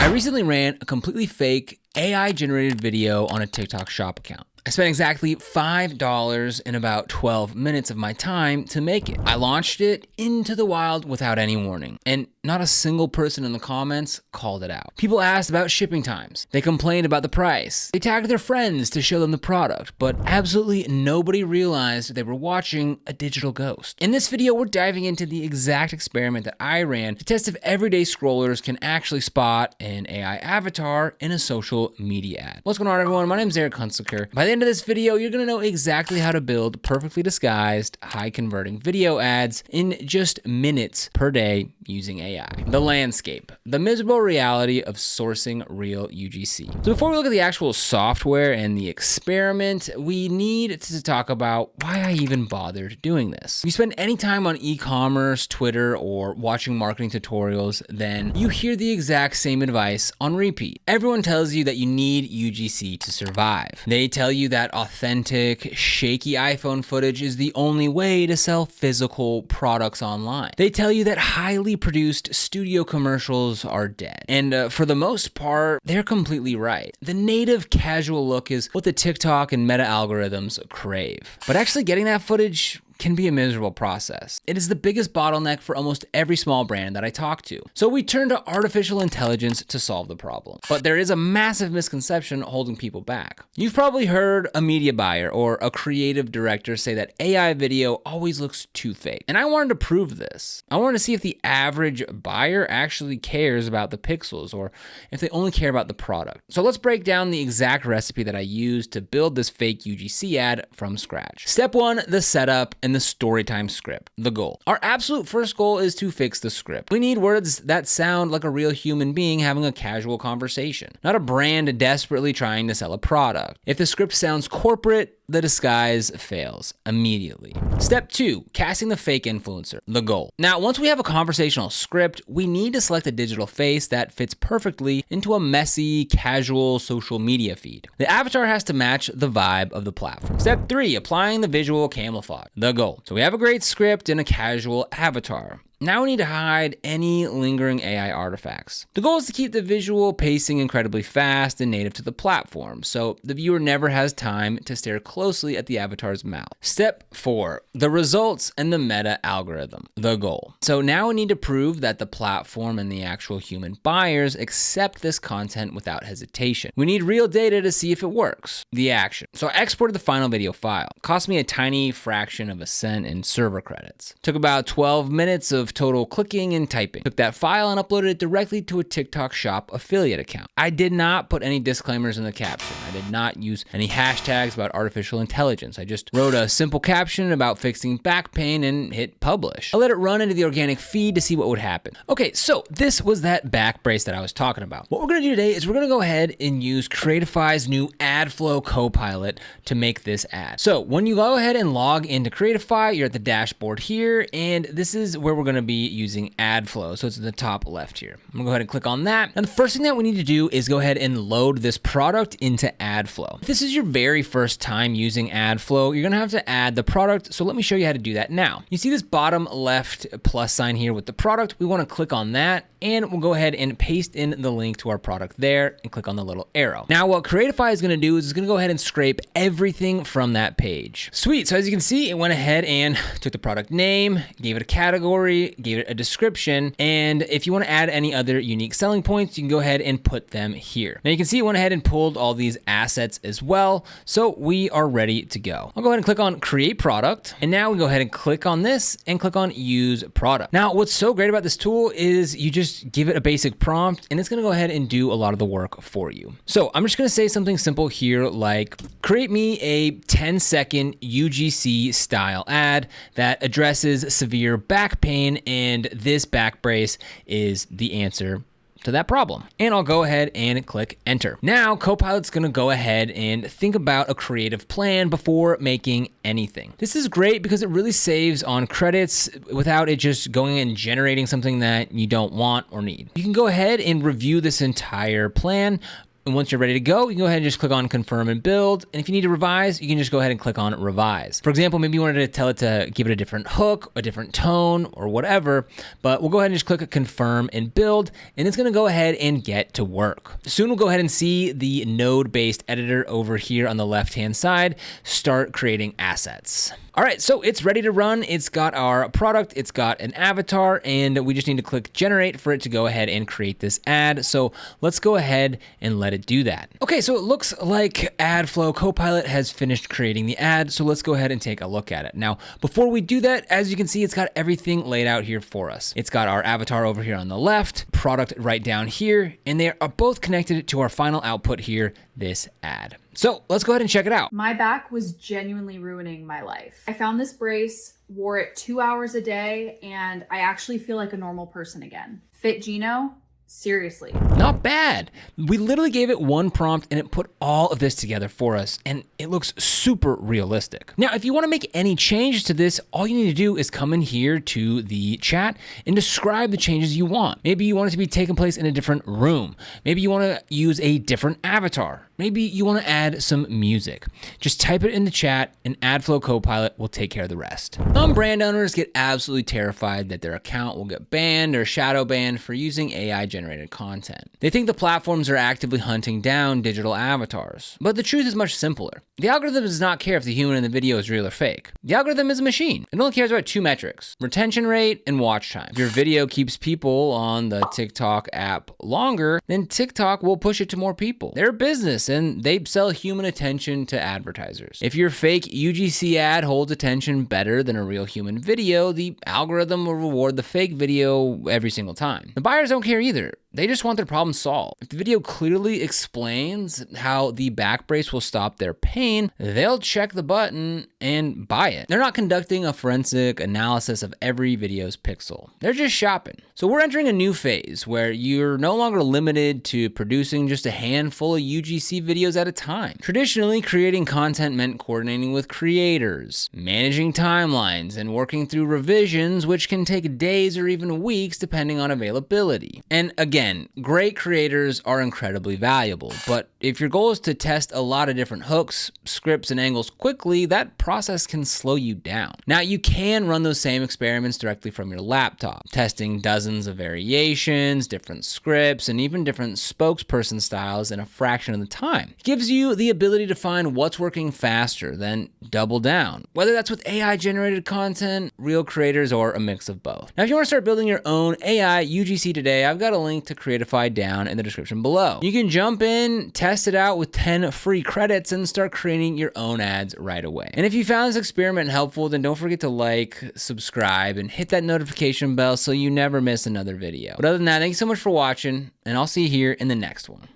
I recently ran a completely fake AI generated video on a TikTok shop account. I spent exactly $5 in about 12 minutes of my time to make it. I launched it into the wild without any warning, and not a single person in the comments called it out. People asked about shipping times. They complained about the price. They tagged their friends to show them the product, but absolutely nobody realized they were watching a digital ghost. In this video, we're diving into the exact experiment that I ran to test if everyday scrollers can actually spot an AI avatar in a social media ad. What's going on, everyone? My name is Eric Hunsaker. By the end of this video, you're gonna know exactly how to build perfectly disguised, high converting video ads in just minutes per day using AI. The landscape, the miserable reality of sourcing real UGC. So before we look at the actual software and the experiment, we need to talk about why I even bothered doing this. If you spend any time on e-commerce, Twitter, or watching marketing tutorials, then you hear the exact same advice on repeat. Everyone tells you that you need UGC to survive. They tell you that authentic, shaky iPhone footage is the only way to sell physical products online. They tell you that highly produced studio commercials are dead. And for the most part, they're completely right. The native casual look is what the TikTok and Meta algorithms crave. But actually getting that footage can be a miserable process. It is the biggest bottleneck for almost every small brand that I talk to. So we turn to artificial intelligence to solve the problem. But there is a massive misconception holding people back. You've probably heard a media buyer or a creative director say that AI video always looks too fake. And I wanted to prove this. I wanted to see if the average buyer actually cares about the pixels or if they only care about the product. So let's break down the exact recipe that I used to build this fake UGC ad from scratch. Step 1, the setup and the storytime script, the goal. Our absolute first goal is to fix the script. We need words that sound like a real human being having a casual conversation, not a brand desperately trying to sell a product. If the script sounds corporate, the disguise fails immediately. Step 2, casting the fake influencer, the goal. Now, once we have a conversational script, we need to select a digital face that fits perfectly into a messy, casual social media feed. The avatar has to match the vibe of the platform. Step 3, applying the visual camouflage, the goal. So we have a great script and a casual avatar. Now we need to hide any lingering AI artifacts. The goal is to keep the visual pacing incredibly fast and native to the platform, so the viewer never has time to stare closely at the avatar's mouth. Step 4, the results and the meta algorithm, the goal. So now we need to prove that the platform and the actual human buyers accept this content without hesitation. We need real data to see if it works, the action. So I exported the final video file. It cost me a tiny fraction of a cent in server credits. Took about 12 minutes of total clicking and typing. Took that file and uploaded it directly to a TikTok shop affiliate account. I did not put any disclaimers in the caption. I did not use any hashtags about artificial intelligence. I just wrote a simple caption about fixing back pain and hit publish. I let it run into the organic feed to see what would happen. Okay, so this was that back brace that I was talking about. What we're gonna do today is we're gonna go ahead and use Creatify's new AdFlow Copilot to make this ad. So when you go ahead and log into Creatify, you're at the dashboard here, and this is where we're gonna be using AdFlow. So it's in the top left here. I'm gonna go ahead and click on that. And the first thing that we need to do is go ahead and load this product into AdFlow. If this is your very first time using AdFlow, you're gonna have to add the product. So let me show you how to do that now. You see this bottom left plus sign here with the product. We wanna click on that, and we'll go ahead and paste in the link to our product there and click on the little arrow. Now what Creatify is gonna do is it's gonna go ahead and scrape everything from that page. Sweet, so as you can see, it went ahead and took the product name, gave it a category, gave it a description, and if you want to add any other unique selling points, you can go ahead and put them here. Now you can see it went ahead and pulled all these assets as well, so we are ready to go. I'll go ahead and click on create product, and now we go ahead and click on this and click on use product. Now what's so great about this tool is you just give it a basic prompt and it's going to go ahead and do a lot of the work for you. So I'm just going to say something simple here like create me a 10-second UGC-style ad that addresses severe back pain, and this back brace is the answer to that problem. And I'll go ahead and click enter. Now Copilot's gonna go ahead and think about a creative plan before making anything. This is great because it really saves on credits without it just going and generating something that you don't want or need. You can go ahead and review this entire plan And once you're ready to go, you can go ahead and just click on confirm and build. And if you need to revise, you can just go ahead and click on revise. For example, maybe you wanted to tell it to give it a different hook, a different tone, or whatever, but we'll go ahead and just click confirm and build, and it's gonna go ahead and get to work. Soon we'll go ahead and see the node-based editor over here on the left-hand side start creating assets. All right, so it's ready to run. It's got our product, it's got an avatar, and we just need to click generate for it to go ahead and create this ad. So let's go ahead and let it do that. Okay, so it looks like AdFlow Copilot has finished creating the ad. So let's go ahead and take a look at it. Now, before we do that, as you can see, it's got everything laid out here for us. It's got our avatar over here on the left, product right down here, and they are both connected to our final output here, this ad. So let's go ahead and check it out. My back was genuinely ruining my life. I found this brace, wore it 2 hours a day, and I actually feel like a normal person again. Fit Gino? Seriously. Not bad. We literally gave it one prompt and it put all of this together for us, and it looks super realistic. Now, if you want to make any changes to this, all you need to do is come in here to the chat and describe the changes you want. Maybe you want it to be taking place in a different room. Maybe you want to use a different avatar. Maybe you want to add some music. Just type it in the chat and AdFlow Copilot will take care of the rest. Some brand owners get absolutely terrified that their account will get banned or shadow banned for using AI-generated content. They think the platforms are actively hunting down digital avatars. But the truth is much simpler. The algorithm does not care if the human in the video is real or fake. The algorithm is a machine. It only cares about two metrics: retention rate and watch time. If your video keeps people on the TikTok app longer, then TikTok will push it to more people. They're a business and they sell human attention to advertisers. If your fake UGC ad holds attention better than a real human video, the algorithm will reward the fake video every single time. The buyers don't care either. They just want their problem solved. If the video clearly explains how the back brace will stop their pain, they'll check the button and buy it. They're not conducting a forensic analysis of every video's pixel. They're just shopping. So we're entering a new phase where you're no longer limited to producing just a handful of UGC videos at a time. Traditionally, creating content meant coordinating with creators, managing timelines, and working through revisions, which can take days or even weeks depending on availability. And again, great creators are incredibly valuable, but if your goal is to test a lot of different hooks, scripts, and angles quickly, that process can slow you down. Now, you can run those same experiments directly from your laptop, testing dozens of variations, different scripts, and even different spokesperson styles in a fraction of the time. It gives you the ability to find what's working faster, then double down, whether that's with AI-generated content, real creators, or a mix of both. Now, if you want to start building your own AI UGC today, I've got a link to Creatify down in the description below. You can jump in, test it out with 10 free credits, and start creating your own ads right away. And if you found this experiment helpful, then don't forget to like, subscribe, and hit that notification bell so you never miss another video. But other than that, thank you so much for watching, and I'll see you here in the next one.